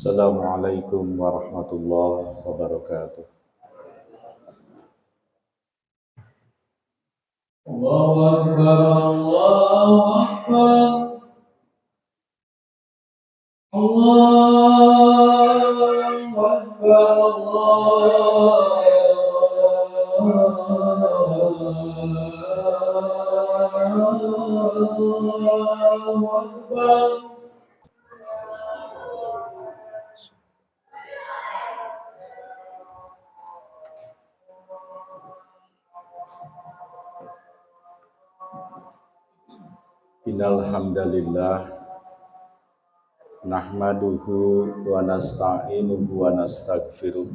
Assalamualaikum warahmatullahi wabarakatuh. Allahu Akbar, Allahu Akbar, Allahu Akbar, Allahu Akbar. Innal hamdalillah nahmaduhu wa nasta'inuhu wa nastaghfiruh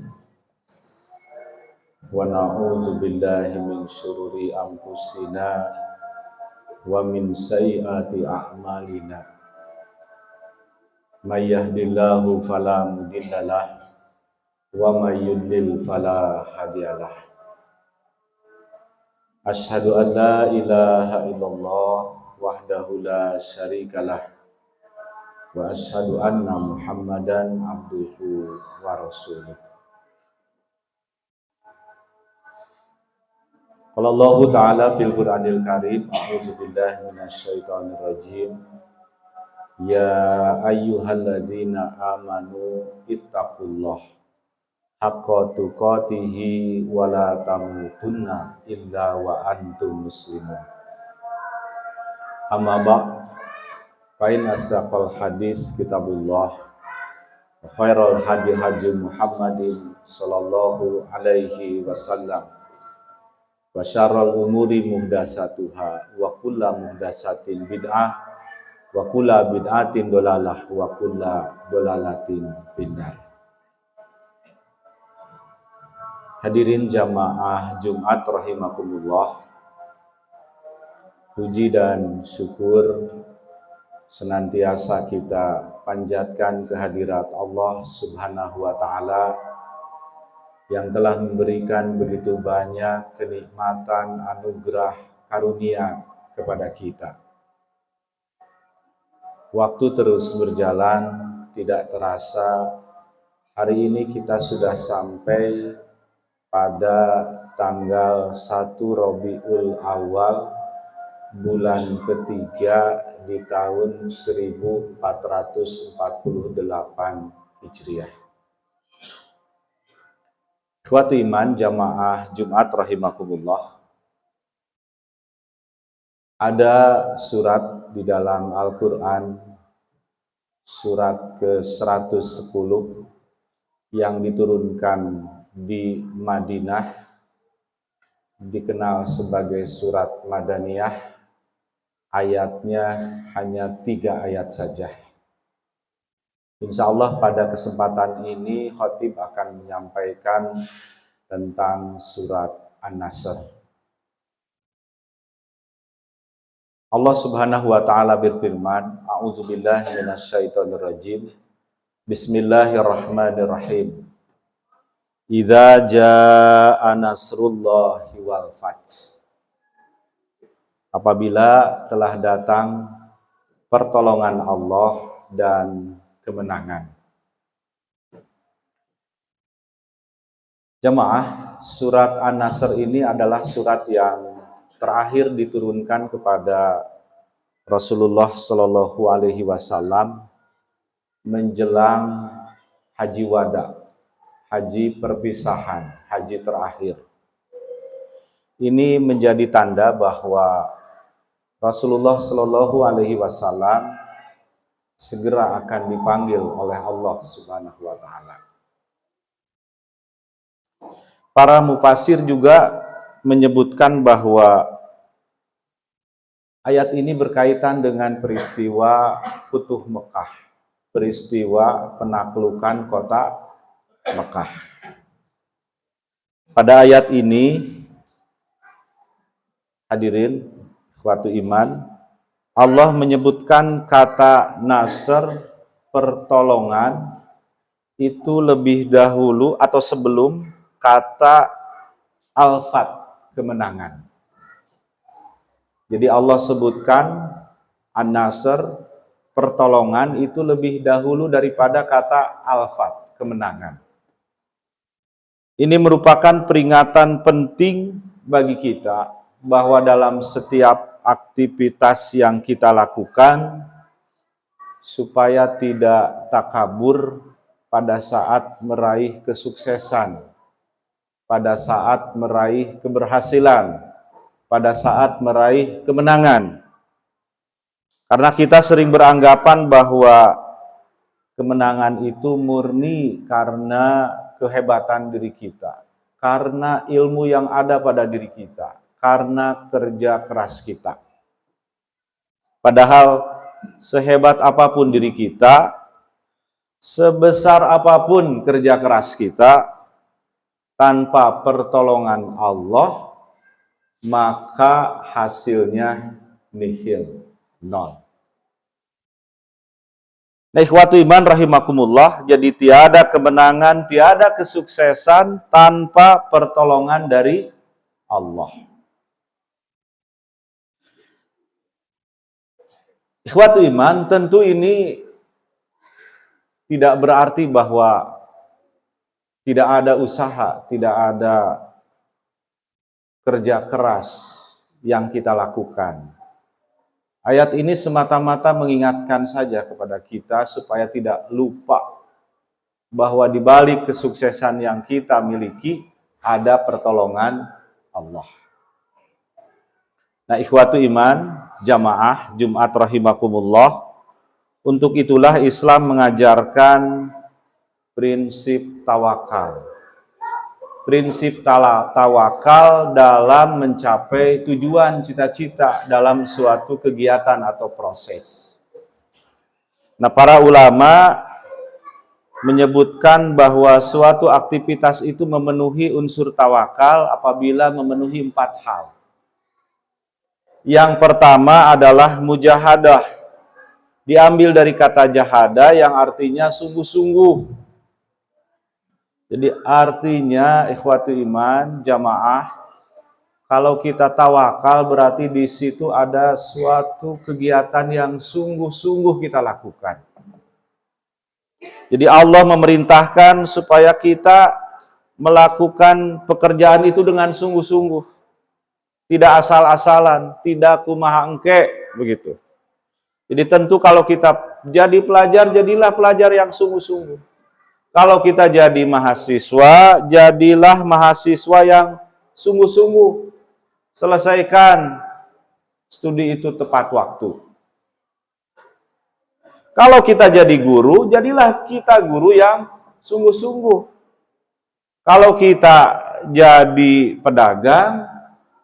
wa na'udzu billahi min syururi anfusina wa min sayyiati a'malina. May yahdihillahu fala mudhillalah wa may yudlil fala hadiyalah. Asyhadu an la ilaha illallah wahdahu la syarikalah wa asyhadu anna Muhammadan abduhu wa rasuluh. Qala Allah Ta'ala fil Qur'anil Karim, a'udzu billahi minasyaitonir rajim. Ya ayyuhalladzina amanu ittaqullah haqqa tuqatihi wa la tamutunna illa wa antum muslimun. Amma ba'd, fa in asdaqal hadis kitabullah wa khairal hadi Muhammadin sallallahu alaihi wasallam wa syarrul umuri muhdatsatuha wa kullu muhdatsatin bid'ah wa kullu bid'atin dolalah wa kullu dolalatin finnar. Hadirin jamaah Jumat rahimakumullah, puji dan syukur senantiasa kita panjatkan kehadirat Allah Subhanahu wa Ta'ala yang telah memberikan begitu banyak kenikmatan, anugerah, karunia kepada kita. Waktu terus berjalan, tidak terasa hari ini kita sudah sampai pada tanggal 1 Rabiul Awal bulan ketiga di tahun 1448 Hijriah. Ikhwatu iman jamaah Jumat rahimakumullah, ada surat di dalam Al-Quran, surat ke-110 yang diturunkan di Madinah, dikenal sebagai surat Madaniyah. Ayatnya hanya 3 ayat saja. Insya Allah pada kesempatan ini khatib akan menyampaikan tentang surat An-Nasr. Allah Subhanahu wa Ta'ala berfirman, a'udzubillahi minasyaitonirrajim, bismillahirrahmanirrahim. Idza jaa nasrullahi wal fath. Apabila telah datang pertolongan Allah dan kemenangan. Jemaah, surat An-Nasr ini adalah surat yang terakhir diturunkan kepada Rasulullah Shallallahu Alaihi Wasallam menjelang haji wada, haji perpisahan, haji terakhir. Ini menjadi tanda bahwa Rasulullah Shallallahu Alaihi Wasallam segera akan dipanggil oleh Allah Subhanahu wa Ta'ala. Para mufasir juga menyebutkan bahwa ayat ini berkaitan dengan peristiwa Futuh Mekah, peristiwa penaklukan kota Mekah. Pada ayat ini, hadirin ikhwatu iman, Allah menyebutkan kata Nasr, pertolongan, itu lebih dahulu atau sebelum kata Al-Fath, kemenangan. Jadi Allah sebutkan An-Nasr, pertolongan itu lebih dahulu daripada kata al-fath, kemenangan. Ini merupakan peringatan penting bagi kita bahwa dalam setiap aktivitas yang kita lakukan, supaya tidak takabur pada saat meraih kesuksesan, pada saat meraih keberhasilan, pada saat meraih kemenangan. Karena kita sering beranggapan bahwa kemenangan itu murni karena kehebatan diri kita, karena ilmu yang ada pada diri kita, karena kerja keras kita. Padahal sehebat apapun diri kita, sebesar apapun kerja keras kita, tanpa pertolongan Allah, maka hasilnya nihil, nol. Nah, ikhwatu iman rahimakumullah, jadi tiada kemenangan, tiada kesuksesan tanpa pertolongan dari Allah. Ikhwatu iman, tentu ini tidak berarti bahwa tidak ada usaha, tidak ada kerja keras yang kita lakukan. Ayat ini semata-mata mengingatkan saja kepada kita supaya tidak lupa bahwa di balik kesuksesan yang kita miliki ada pertolongan Allah. Nah, ikhwatu iman, jamaah Jumat rahimakumullah, untuk itulah Islam mengajarkan prinsip tawakal. Prinsip tawakal dalam mencapai tujuan cita-cita dalam suatu kegiatan atau proses. Nah, para ulama menyebutkan bahwa suatu aktivitas itu memenuhi unsur tawakal apabila memenuhi 4 hal. Yang pertama adalah mujahadah. Diambil dari kata jahada yang artinya sungguh-sungguh. Jadi artinya ikhwatu iman, jamaah, kalau kita tawakal berarti di situ ada suatu kegiatan yang sungguh-sungguh kita lakukan. Jadi Allah memerintahkan supaya kita melakukan pekerjaan itu dengan sungguh-sungguh. Tidak asal-asalan, tidak kumaha engke, begitu. Jadi tentu kalau kita jadi pelajar, jadilah pelajar yang sungguh-sungguh. Kalau kita jadi mahasiswa, jadilah mahasiswa yang sungguh-sungguh. Selesaikan studi itu tepat waktu. Kalau kita jadi guru, jadilah kita guru yang sungguh-sungguh. Kalau kita jadi pedagang,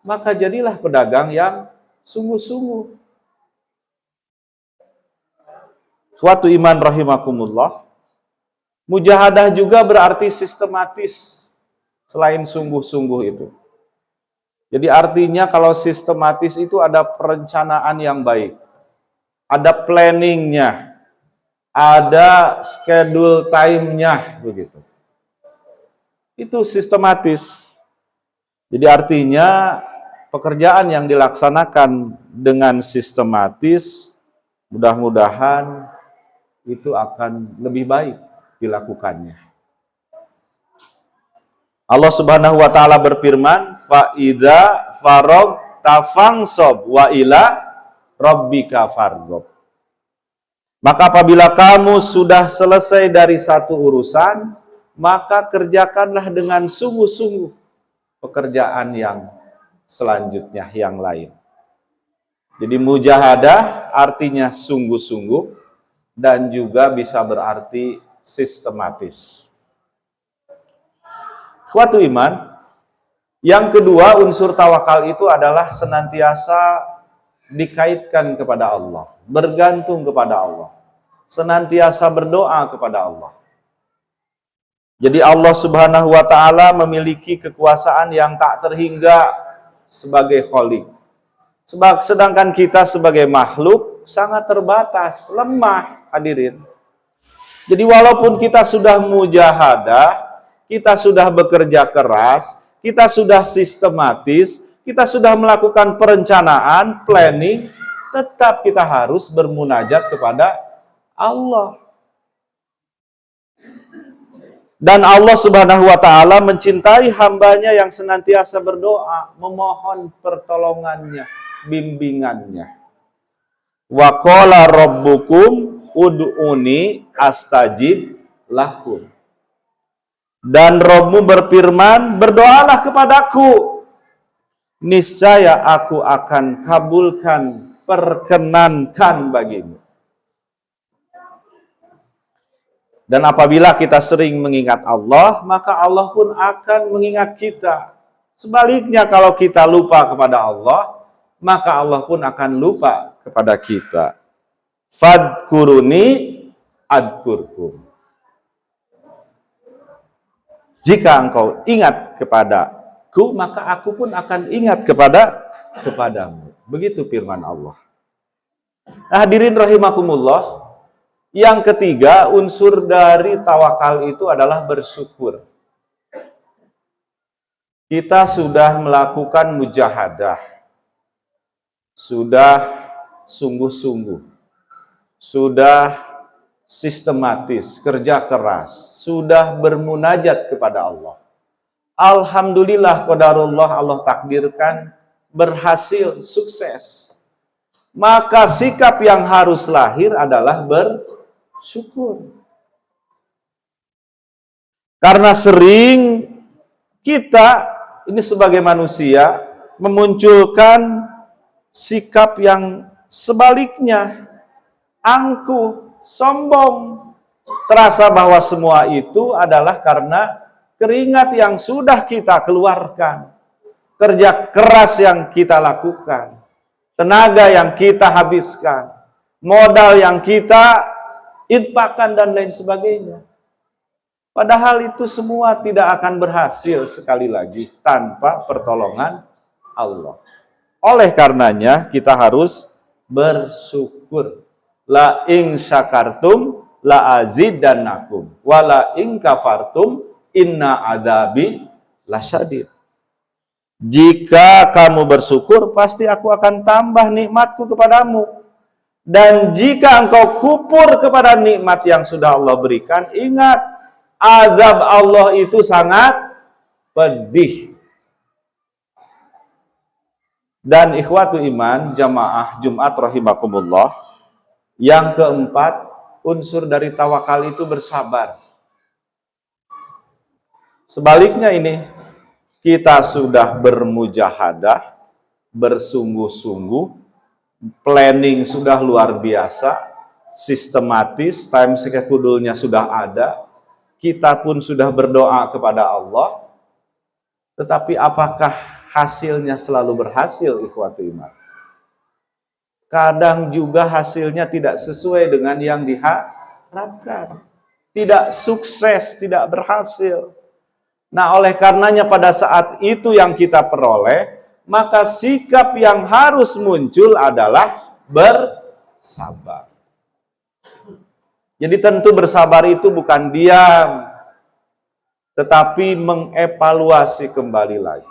maka jadilah pedagang yang sungguh-sungguh. Suatu iman rahimakumullah. Mujahadah juga berarti sistematis selain sungguh-sungguh itu. Jadi artinya kalau sistematis itu ada perencanaan yang baik. Ada planningnya. Ada schedule time-nya, begitu. Itu sistematis. Jadi artinya pekerjaan yang dilaksanakan dengan sistematis, mudah-mudahan itu akan lebih baik dilakukannya. Allah Subhanahu wa taala berfirman, fa idza faragta fansab wa ila rabbika farghab. Maka apabila kamu sudah selesai dari satu urusan, maka kerjakanlah dengan sungguh-sungguh pekerjaan yang selanjutnya yang lain. Jadi mujahadah artinya sungguh-sungguh dan juga bisa berarti sistematis. Suatu iman. Yang kedua, unsur tawakal itu adalah senantiasa dikaitkan kepada Allah, bergantung kepada Allah, senantiasa berdoa kepada Allah. Jadi Allah Subhanahu wa taala memiliki kekuasaan yang tak terhingga sebagai khalik. Sedangkan kita sebagai makhluk sangat terbatas, lemah, hadirin. Jadi walaupun kita sudah mujahadah, kita sudah bekerja keras, kita sudah sistematis, kita sudah melakukan perencanaan, planning, tetap kita harus bermunajat kepada Allah. Dan Allah Subhanahu wa ta'ala mencintai hambanya yang senantiasa berdoa, memohon pertolongannya, bimbingannya. Wa qala rabbukum ud'uni astajib lakum. Dan Rabbmu berfirman, berdoalah kepadaku, niscaya aku akan kabulkan, perkenankan bagimu. Dan apabila kita sering mengingat Allah, maka Allah pun akan mengingat kita. Sebaliknya kalau kita lupa kepada Allah, maka Allah pun akan lupa kepada kita. Fadkuruni adkurkum. Jika engkau ingat kepadaku, maka aku pun akan ingat kepadamu. Begitu firman Allah. Nah, hadirin rahimakumullah. Yang ketiga, unsur dari tawakal itu adalah bersyukur. Kita sudah melakukan mujahadah, sudah sungguh-sungguh, sudah sistematis, kerja keras, sudah bermunajat kepada Allah. Alhamdulillah, qadarullah, Allah takdirkan berhasil, sukses. Maka sikap yang harus lahir adalah bersyukur. Karena sering kita ini sebagai manusia memunculkan sikap yang sebaliknya, angkuh, sombong, terasa bahwa semua itu adalah karena keringat yang sudah kita keluarkan, kerja keras yang kita lakukan, tenaga yang kita habiskan, modal yang kita infakkan, dan lain sebagainya. Padahal itu semua tidak akan berhasil sekali lagi tanpa pertolongan Allah. Oleh karenanya kita harus bersyukur. La in syakartum la azidannakum wa la in kafartum inna adzabi lasyadid. Jika kamu bersyukur, pasti aku akan tambah nikmatku kepadamu. Dan jika engkau kufur kepada nikmat yang sudah Allah berikan, ingat, azab Allah itu sangat pedih. Dan ikhwatu iman, jamaah Jumat rahimakumullah, yang keempat, unsur dari tawakal itu bersabar. Sebaliknya ini, kita sudah bermujahadah, bersungguh-sungguh, planning sudah luar biasa, sistematis, time schedule-nya sudah ada, kita pun sudah berdoa kepada Allah, tetapi apakah hasilnya selalu berhasil, ikhwati iman? Kadang juga hasilnya tidak sesuai dengan yang diharapkan, tidak sukses, tidak berhasil. Nah, oleh karenanya pada saat itu yang kita peroleh, maka sikap yang harus muncul adalah bersabar. Jadi tentu bersabar itu bukan diam, tetapi mengevaluasi kembali lagi.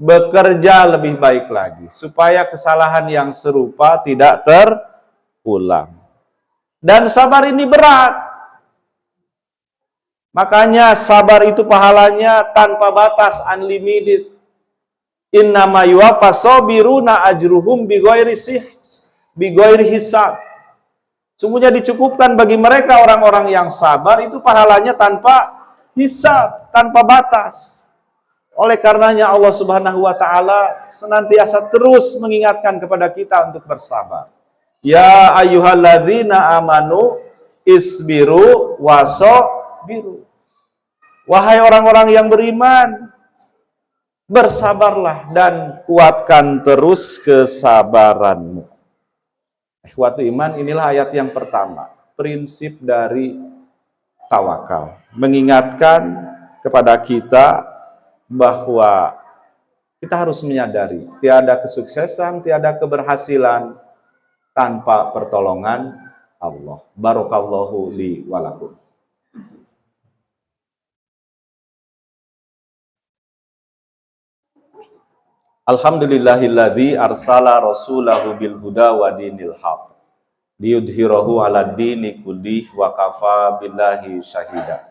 Bekerja lebih baik lagi, supaya kesalahan yang serupa tidak terulang. Dan sabar ini berat. Makanya sabar itu pahalanya tanpa batas, unlimited. Innama yuwaffas sabiruna ajruhum bighairi hisab. Sungguhnya dicukupkan bagi mereka orang-orang yang sabar itu pahalanya tanpa hisab, tanpa batas. Oleh karenanya Allah Subhanahu wa taala senantiasa terus mengingatkan kepada kita untuk bersabar. Ya ayyuhalladzina amanu isbiru wasabiru. Wahai orang-orang yang beriman, bersabarlah dan kuatkan terus kesabaranmu. Ikhwatu iman, inilah ayat yang pertama, prinsip dari tawakal. Mengingatkan kepada kita bahwa kita harus menyadari tiada kesuksesan, tiada keberhasilan tanpa pertolongan Allah. Barakallahu li wa lakum. Alhamdulillahilladzi arsala rasulahu bil huda wa dinil haq liyudhhirahu 'alad dini kullih wa kafa billahi syahida.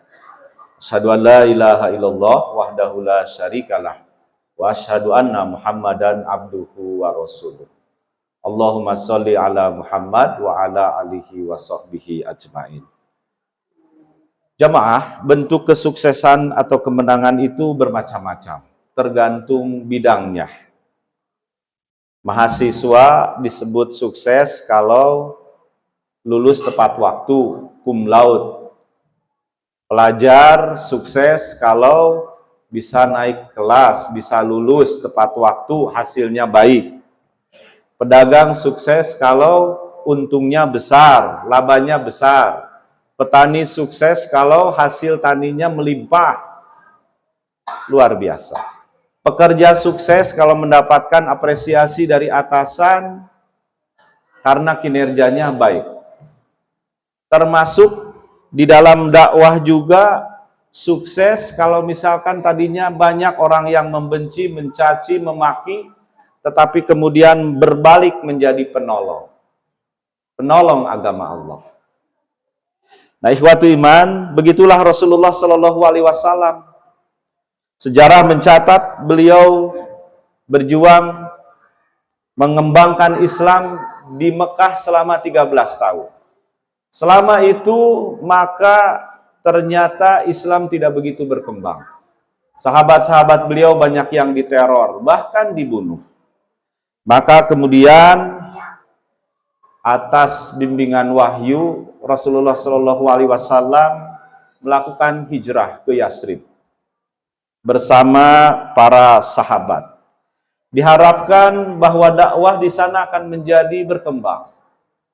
Asyhadu an la ilaha illallah wahdahu la syarikalah wa asyhadu anna Muhammadan abduhu wa rasuluh. Allahumma sholli ala Muhammad wa ala alihi wa sahbihi ajmain. Jamaah, bentuk kesuksesan atau kemenangan itu bermacam-macam, tergantung bidangnya. Mahasiswa disebut sukses kalau lulus tepat waktu, cum laude. Pelajar sukses kalau bisa naik kelas, bisa lulus tepat waktu, hasilnya baik. Pedagang sukses kalau untungnya besar, labanya besar. Petani sukses kalau hasil taninya melimpah. Luar biasa. Pekerja sukses kalau mendapatkan apresiasi dari atasan karena kinerjanya baik. Termasuk di dalam dakwah juga sukses kalau misalkan tadinya banyak orang yang membenci, mencaci, memaki, tetapi kemudian berbalik menjadi penolong. Penolong agama Allah. Nah, ikhwatu iman, begitulah Rasulullah Shallallahu Alaihi Wasallam. Sejarah mencatat beliau berjuang mengembangkan Islam di Mekah selama 13 tahun. Selama itu maka ternyata Islam tidak begitu berkembang. Sahabat-sahabat beliau banyak yang diteror, bahkan dibunuh. Maka kemudian atas bimbingan wahyu Rasulullah Shallallahu Alaihi Wasallam melakukan hijrah ke Yasrib bersama para sahabat. Diharapkan bahwa dakwah di sana akan menjadi berkembang.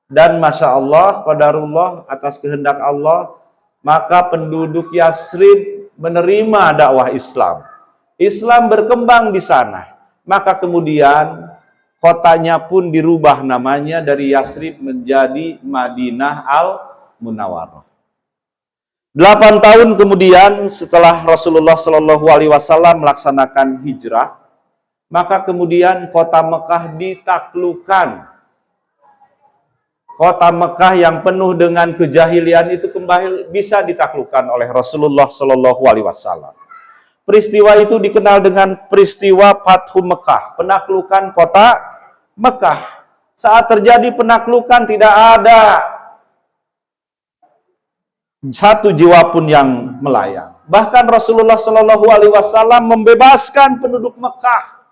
Dan Masya Allah, qadarullah, atas kehendak Allah, maka penduduk Yasrib menerima dakwah Islam. Islam berkembang di sana. Maka kemudian kotanya pun dirubah namanya dari Yasrib menjadi Madinah Al-Munawwarah. 8 tahun kemudian setelah Rasulullah Shallallahu Alaihi Wasallam melaksanakan hijrah, maka kemudian kota Mekah ditaklukkan. Kota Mekah yang penuh dengan kejahilian itu kembali bisa ditaklukkan oleh Rasulullah Shallallahu Alaihi Wasallam. Peristiwa itu dikenal dengan peristiwa Fathu Mekah, penaklukan kota Mekah. Saat terjadi penaklukan tidak ada satu jiwa pun yang melayang. Bahkan Rasulullah Shallallahu Alaihi Wasallam membebaskan penduduk Mekah.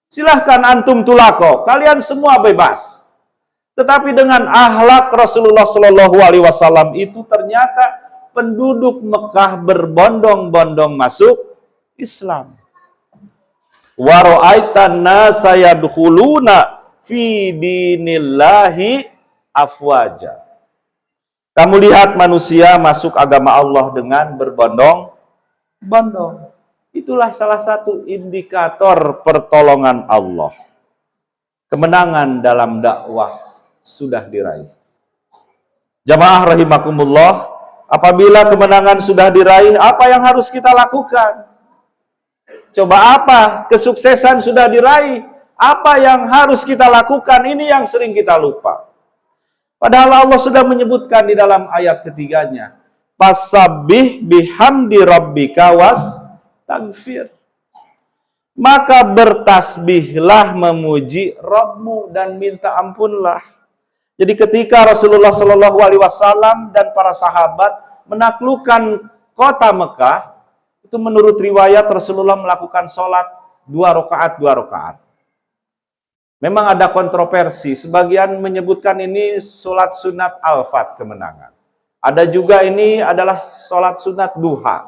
Silahkan antum tulako, kalian semua bebas. Tetapi dengan akhlak Rasulullah Shallallahu Alaihi Wasallam itu ternyata penduduk Mekah berbondong-bondong masuk Islam. Wa ra'aitan nasa yadkhuluna fi dinillahi afwaja. Kamu lihat manusia masuk agama Allah dengan berbondong-bondong. Itulah salah satu indikator pertolongan Allah. Kemenangan dalam dakwah sudah diraih. Jamaah rahimakumullah, apabila kemenangan sudah diraih, apa yang harus kita lakukan? Coba apa? Kesuksesan sudah diraih. Apa yang harus kita lakukan? Ini yang sering kita lupa. Padahal Allah sudah menyebutkan di dalam ayat ketiganya, Fasabbih bihamdi rabbika wastaghfir. Maka bertasbihlah memuji Rabbmu dan minta ampunlah. Jadi ketika Rasulullah Shallallahu Alaihi Wasallam dan para sahabat menaklukkan kota Mekah, itu menurut riwayat Rasulullah melakukan sholat 2 rakaat. Memang ada kontroversi, sebagian menyebutkan ini sholat sunat al-fat kemenangan. Ada juga ini adalah sholat sunat duha.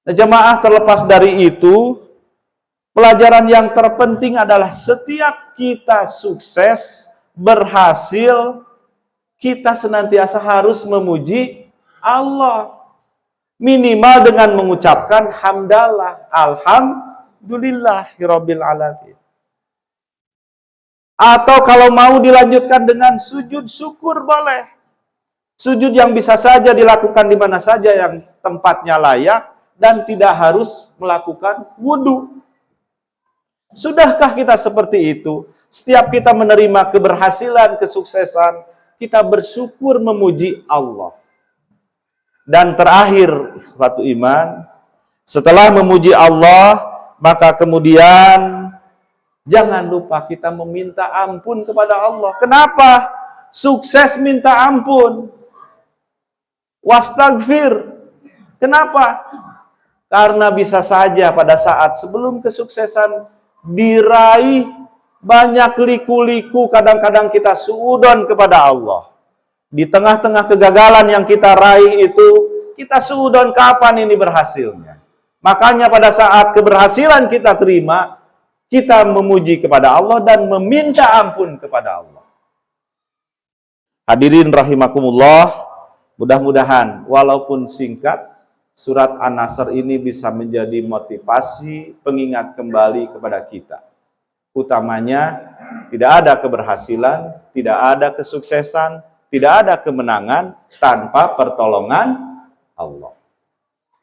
Nah, jamaah, terlepas dari itu, pelajaran yang terpenting adalah setiap kita sukses, berhasil, kita senantiasa harus memuji Allah. Minimal dengan mengucapkan hamdalah, alhamdulillahirabbil alamin. Atau kalau mau dilanjutkan dengan sujud syukur boleh. Sujud yang bisa saja dilakukan di mana saja yang tempatnya layak dan tidak harus melakukan wudhu. Sudahkah kita seperti itu? Setiap kita menerima keberhasilan, kesuksesan, kita bersyukur memuji Allah. Dan terakhir, suatu iman, setelah memuji Allah, maka kemudian jangan lupa kita meminta ampun kepada Allah. Kenapa? Sukses minta ampun. Wastagfir. Kenapa? Karena bisa saja pada saat sebelum kesuksesan diraih banyak liku-liku, kadang-kadang kita suudon kepada Allah. Di tengah-tengah kegagalan yang kita raih itu, kita suudon kapan ini berhasilnya. Makanya pada saat keberhasilan kita terima, kita memuji kepada Allah dan meminta ampun kepada Allah. Hadirin rahimakumullah, mudah-mudahan walaupun singkat, surat An-Nasr ini bisa menjadi motivasi, pengingat kembali kepada kita. Utamanya, tidak ada keberhasilan, tidak ada kesuksesan, tidak ada kemenangan tanpa pertolongan Allah.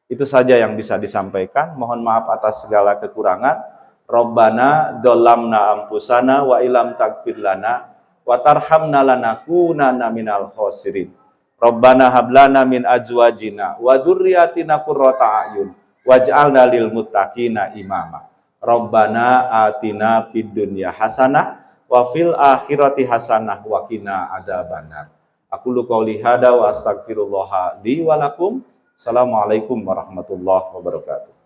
Itu saja yang bisa disampaikan. Mohon maaf atas segala kekurangan. Rabbana dolamna ampusana wa ilam takfir lana wa tarhamna lanakunanna minal khosirin. Rabbana hablana min azwajina wa dzurriyyatina qurrata a'yun waj'alna lil muttaqina imama. Rabbana atina fid dunya hasanah wa fil akhirati hasanah wa qina adzabannar. Aqulu qouli hada wa astaghfirullah li wa lakum. Assalamualaikum warahmatullahi wabarakatuh.